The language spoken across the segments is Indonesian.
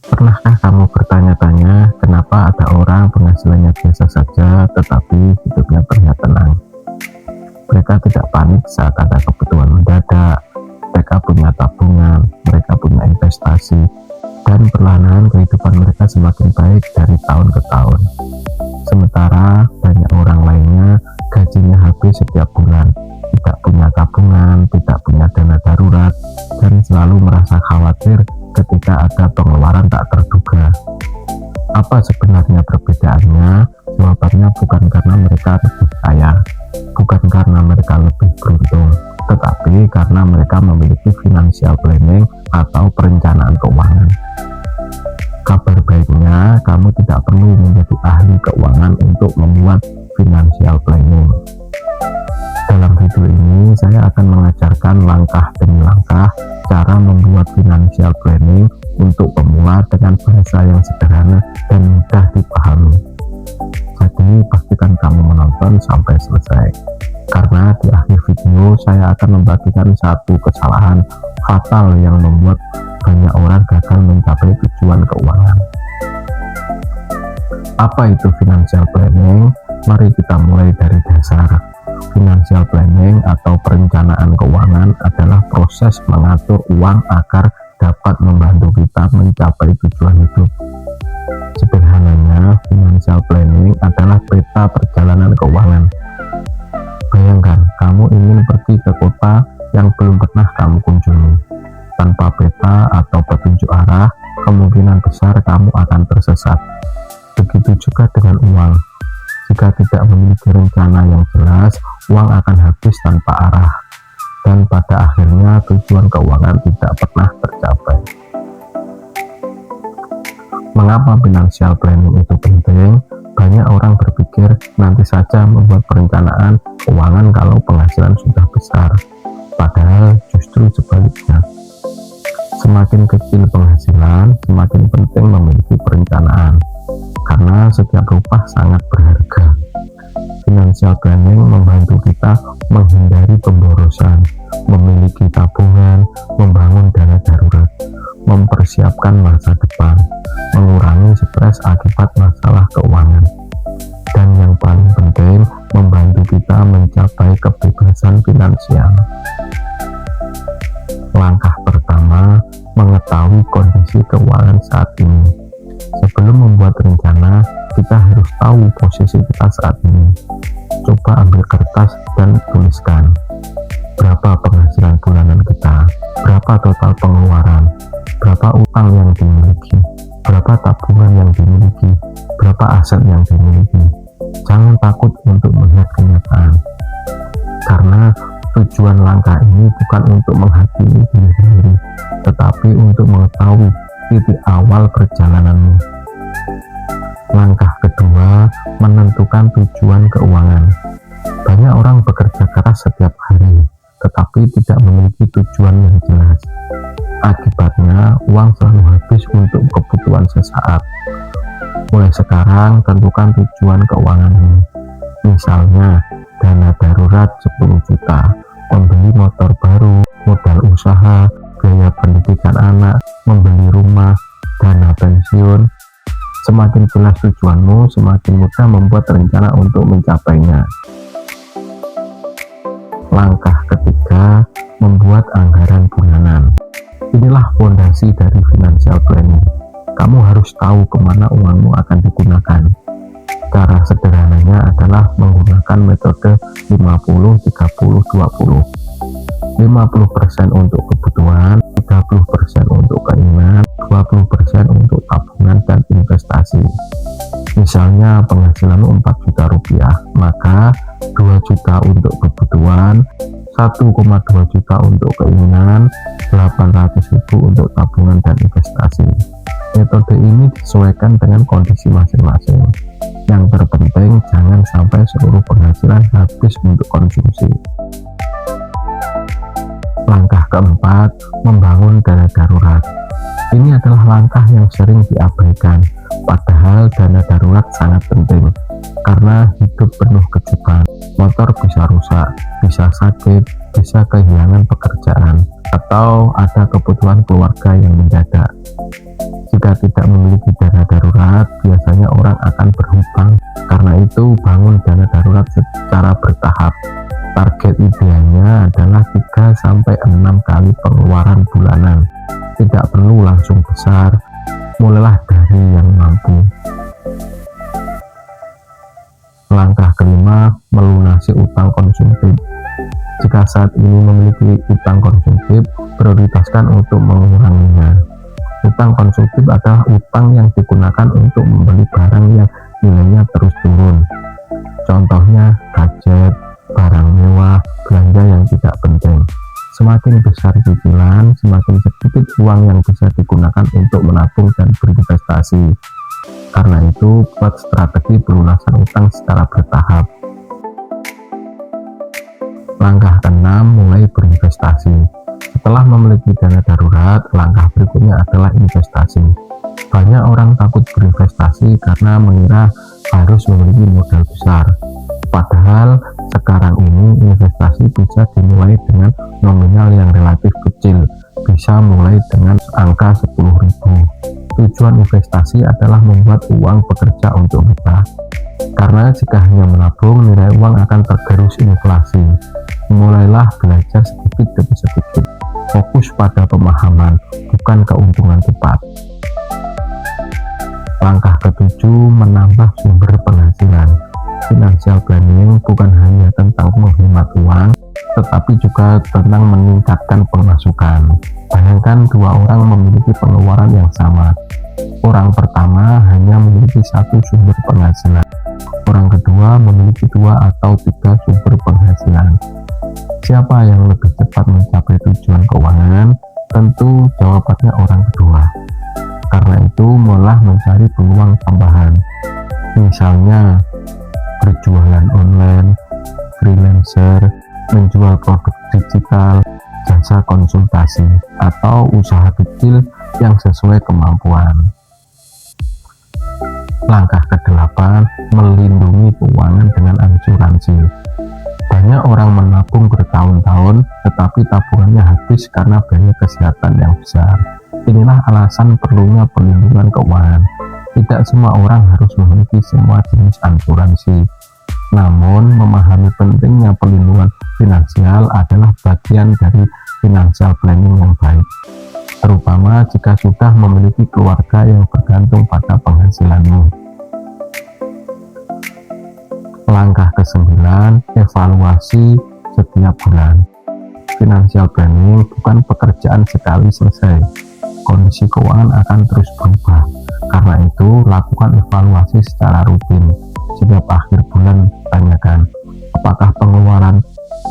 Pernahkah kamu bertanya-tanya kenapa ada orang penghasilannya biasa saja tetapi hidupnya terlihat tenang? Mereka tidak panik saat ada kebutuhan mendadak, mereka punya tabungan, mereka punya investasi, dan perlahan-lahan kehidupan mereka semakin baik dari tahun ke tahun. Sementara banyak orang lainnya gajinya habis setiap bulan, tidak punya tabungan, tidak punya dana darurat, dan selalu merasa khawatir ketika ada pengeluaran tak terduga. Apa sebenarnya perbedaannya? Jawabannya bukan karena mereka lebih kaya, bukan karena mereka lebih beruntung, tetapi karena mereka memiliki financial planning atau perencanaan keuangan. Kabar baiknya, kamu tidak perlu menjadi ahli keuangan untuk membuat financial planning. Dalam video ini, saya akan mengajarkan langkah demi langkah cara membuat financial planning untuk pemula dengan bahasa yang sederhana dan mudah dipahami. Jadi, pastikan kamu menonton sampai selesai. Karena di akhir video, saya akan membagikan satu kesalahan fatal yang membuat banyak orang gagal mencapai tujuan keuangan. Apa itu financial planning? Mari kita mulai dari dasar. Financial planning atau perencanaan keuangan adalah proses mengatur uang agar dapat membantu kita mencapai tujuan hidup. Sederhananya, financial planning adalah peta perjalanan keuangan. Bayangkan, kamu ingin pergi ke kota yang belum pernah kamu kunjungi. Tanpa peta atau petunjuk arah, kemungkinan besar kamu akan tersesat. Begitu juga dengan uang. Jika tidak memiliki rencana yang jelas, uang akan habis tanpa arah, dan pada akhirnya tujuan keuangan tidak pernah tercapai. Mengapa financial planning itu penting? Banyak orang berpikir nanti saja membuat perencanaan keuangan kalau penghasilan sudah besar, padahal justru sebaliknya. Semakin kecil penghasilan, semakin penting memiliki perencanaan, karena setiap rupiah sangat berharga. Financial planning membantu kita menghindari pemborosan, memiliki tabungan, membangun dana darurat, mempersiapkan masa depan, mengurangi stres akibat masalah keuangan, dan yang paling penting, membantu kita mencapai kebebasan finansial. Langkah pertama, mengetahui kondisi keuangan saat ini. Sebelum membuat rencana, kita harus tahu posisi kita saat ini. Coba ambil kertas dan tuliskan berapa penghasilan bulanan kita, berapa total pengeluaran, berapa utang yang dimiliki, berapa tabungan yang dimiliki, berapa aset yang dimiliki. Jangan takut untuk melihat kenyataan, karena tujuan langkah ini bukan untuk menghakimi diri sendiri, tetapi untuk mengetahui titik awal perjalananmu. Langkah kedua, menentukan tujuan keuangan. Banyak orang bekerja keras setiap hari, tetapi tidak memiliki tujuan yang jelas. Akibatnya, uang selalu habis untuk kebutuhan sesaat. Mulai sekarang, tentukan tujuan keuanganmu. Misalnya, dana darurat 10 juta, membeli motor baru, modal usaha, biaya pendidikan anak, membeli rumah, dana pensiun. Semakin jelas tujuanmu, semakin mudah membuat rencana untuk mencapainya. Langkah ketiga, membuat anggaran bulanan. Inilah fondasi dari financial planning. Kamu harus tahu kemana uangmu akan digunakan. Cara sederhananya adalah menggunakan metode 50-30-20. 50% untuk kebutuhan, 30% untuk keinginan, 20% untuk tabungan dan investasi. Misalnya penghasilanmu 4 juta rupiah, maka 2 juta untuk kebutuhan, 1,2 juta untuk keinginan, 800.000 untuk tabungan dan investasi. Metode ini disesuaikan dengan kondisi masing-masing. Yang terpenting, jangan sampai seluruh penghasilan habis untuk konsumsi. Langkah keempat, membangun dana darurat. Ini adalah langkah yang sering diabaikan, padahal dana darurat sangat penting, karena hidup penuh kejutan. Motor bisa rusak, bisa sakit, bisa kehilangan pekerjaan, atau ada kebutuhan keluarga yang mendadak. Jika tidak memiliki dana darurat, biasanya orang akan berhutang. Karena itu, bangun dana darurat secara bertahap. Target idealnya adalah 3-6 kali pengeluaran bulanan. Tidak perlu langsung besar, mulailah dari yang mampu. Langkah kelima, melunasi utang konsumtif. Jika saat ini memiliki utang konsumtif, prioritaskan untuk menguranginya. Utang konsumtif adalah utang yang digunakan untuk membeli barang yang nilainya terus turun. Contohnya gadget, barang mewah, belanja yang tidak penting. Semakin besar cicilan, semakin sedikit uang yang bisa digunakan untuk menabung dan berinvestasi. Karena itu, buat strategi pelunasan utang secara bertahap. Langkah keenam, mulai berinvestasi. Setelah memiliki dana darurat, langkah berikutnya adalah investasi. Banyak orang takut berinvestasi karena mengira harus memiliki modal besar. Padahal sekarang ini investasi bisa dimulai dengan nominal yang relatif kecil, bisa mulai dengan angka 10.000. Tujuan investasi adalah membuat uang bekerja untuk kita. Karena jika hanya menabung, nilai uang akan tergerus inflasi. Mulailah belajar sedikit demi sedikit. Fokus pada pemahaman, bukan keuntungan cepat. Langkah ketujuh, menambah sumber penghasilan. Financial planning bukan hanya tentang menghemat uang, tetapi juga tentang meningkatkan pemasukan. Bayangkan dua orang memiliki pengeluaran yang sama. Orang pertama hanya memiliki satu sumber penghasilan. Orang kedua memiliki 2 atau 3 sumber penghasilan. Siapa yang lebih cepat mencapai tujuan keuangan? Tentu jawabannya orang kedua. Karena itu, mulai mencari peluang tambahan. Misalnya, berjualan online, freelancer, menjual produk digital, jasa konsultasi, atau usaha kecil yang sesuai kemampuan. Langkah ke-8, melindungi keuangan dengan asuransi. Banyak orang menabung bertahun-tahun, tetapi tabungannya habis karena biaya kesehatan yang besar. Inilah alasan perlunya perlindungan keuangan. Tidak semua orang harus memiliki semua jenis asuransi. Namun, memahami pentingnya perlindungan finansial adalah bagian dari financial planning yang baik, terutama jika sudah memiliki keluarga yang bergantung pada penghasilanmu. Langkah ke-9, evaluasi setiap bulan. Financial planning bukan pekerjaan sekali selesai. Kondisi keuangan akan terus berubah. Karena itu, lakukan evaluasi secara rutin. Setiap akhir bulan, tanyakan, apakah pengeluaran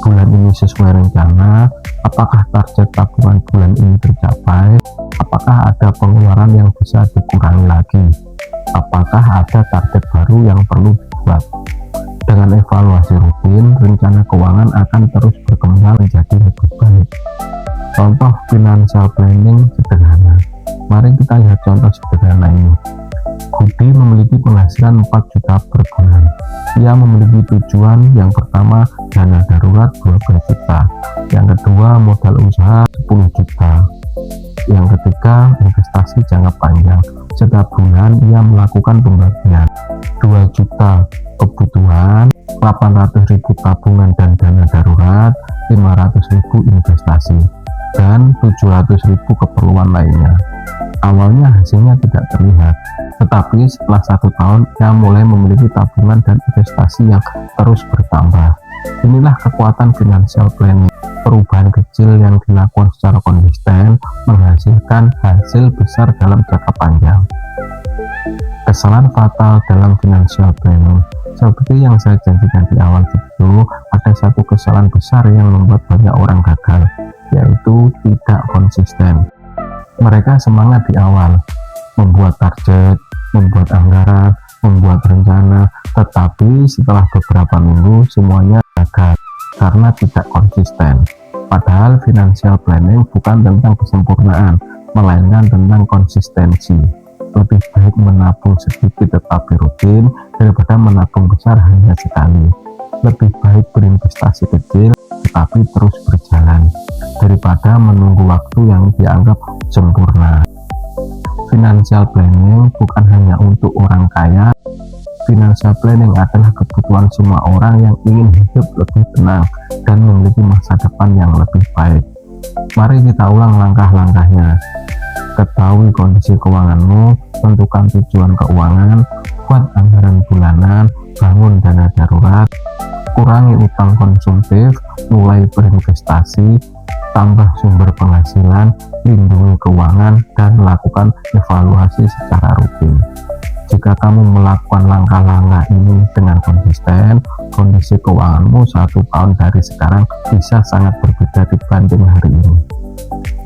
bulan ini sesuai rencana? Apakah target tabungan bulan ini tercapai? Apakah ada pengeluaran yang bisa dikurangi lagi? Apakah ada target baru yang perlu dibuat? Dengan evaluasi rutin, rencana keuangan akan terus berkembang menjadi lebih baik. Contoh financial planning sederhana. Mari kita lihat contoh sederhana ini. Budi memiliki penghasilan 4 juta per bulan. Ia memiliki tujuan: yang pertama, dana darurat 12 juta. Yang kedua, modal usaha 10 juta. Yang ketiga, investasi jangka panjang. Setiap bulan ia melakukan pembagian 2 juta kebutuhan, 800.000 tabungan dan dana darurat, 500.000 investasi, dan 700.000 keperluan lainnya. Awalnya hasilnya tidak terlihat, tetapi setelah 1 tahun ia mulai memiliki tabungan dan investasi yang terus bertambah. Inilah kekuatan financial planning. Perubahan kecil yang dilakukan secara konsisten menghasilkan hasil besar dalam jangka panjang. Kesalahan fatal dalam financial planning. Seperti yang saya janjikan di awal video, ada satu kesalahan besar yang membuat banyak orang gagal, yaitu tidak konsisten. Mereka semangat di awal, membuat target, membuat anggaran, membuat rencana, tetapi setelah beberapa minggu semuanya gagal karena tidak konsisten. Padahal financial planning bukan tentang kesempurnaan, melainkan tentang konsistensi. Lebih baik menabung sedikit tetapi rutin daripada menabung besar hanya sekali. Lebih baik berinvestasi kecil tetapi terus berjalan daripada menunggu waktu yang dianggap sempurna. Financial planning bukan hanya untuk orang kaya. Financial planning adalah kebutuhan semua orang yang ingin hidup lebih tenang dan memiliki masa depan yang lebih baik. Mari kita ulang langkah-langkahnya. Ketahui kondisi keuanganmu, tentukan tujuan keuangan, buat anggaran bulanan, bangun dana darurat, kurangi utang konsumtif, mulai berinvestasi, tambah sumber penghasilan, lindungi keuangan, dan lakukan evaluasi secara rutin. Jika kamu melakukan langkah-langkah ini dengan konsisten, kondisi keuanganmu 1 tahun dari sekarang bisa sangat berbeda dibanding hari ini.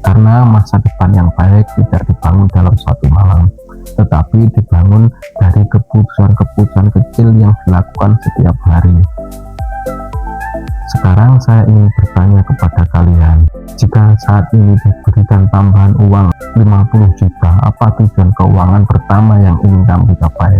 Karena masa depan yang baik tidak dibangun dalam satu malam, tetapi dibangun dari keputusan-keputusan kecil yang dilakukan setiap hari. Sekarang saya ingin bertanya kepada kalian, jika saat ini diberikan tambahan uang 50 juta, apa tujuan keuangan pertama yang ingin kamu capai?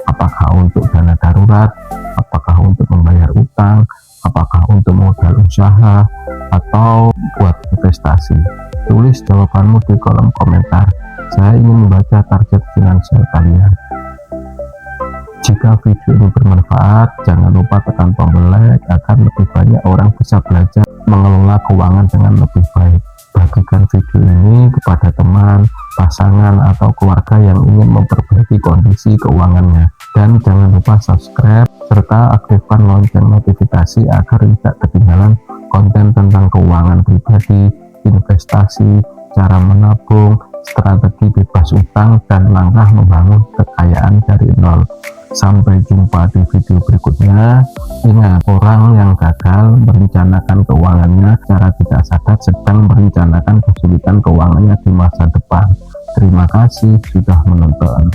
Apakah untuk dana darurat? Apakah untuk membayar utang? Apakah untuk modal usaha? Atau buat investasi? Tulis jawabanmu di kolom komentar. Saya ingin membaca target finansial kalian. Jika video ini bermanfaat, jangan lupa tekan tombol like agar lebih banyak orang bisa belajar mengelola keuangan dengan lebih baik. Bagikan video ini kepada teman, pasangan, atau keluarga yang ingin memperbaiki kondisi keuangannya. Dan jangan lupa subscribe serta aktifkan lonceng notifikasi agar tidak ketinggalan konten tentang keuangan pribadi, investasi, cara menabung, strategi bebas utang, dan langkah membangun kekayaan dari nol. Sampai jumpa di video berikutnya. Ingat, orang yang gagal merencanakan keuangannya secara tidak sadar sedang merencanakan kesulitan keuangannya di masa depan. Terima kasih sudah menonton.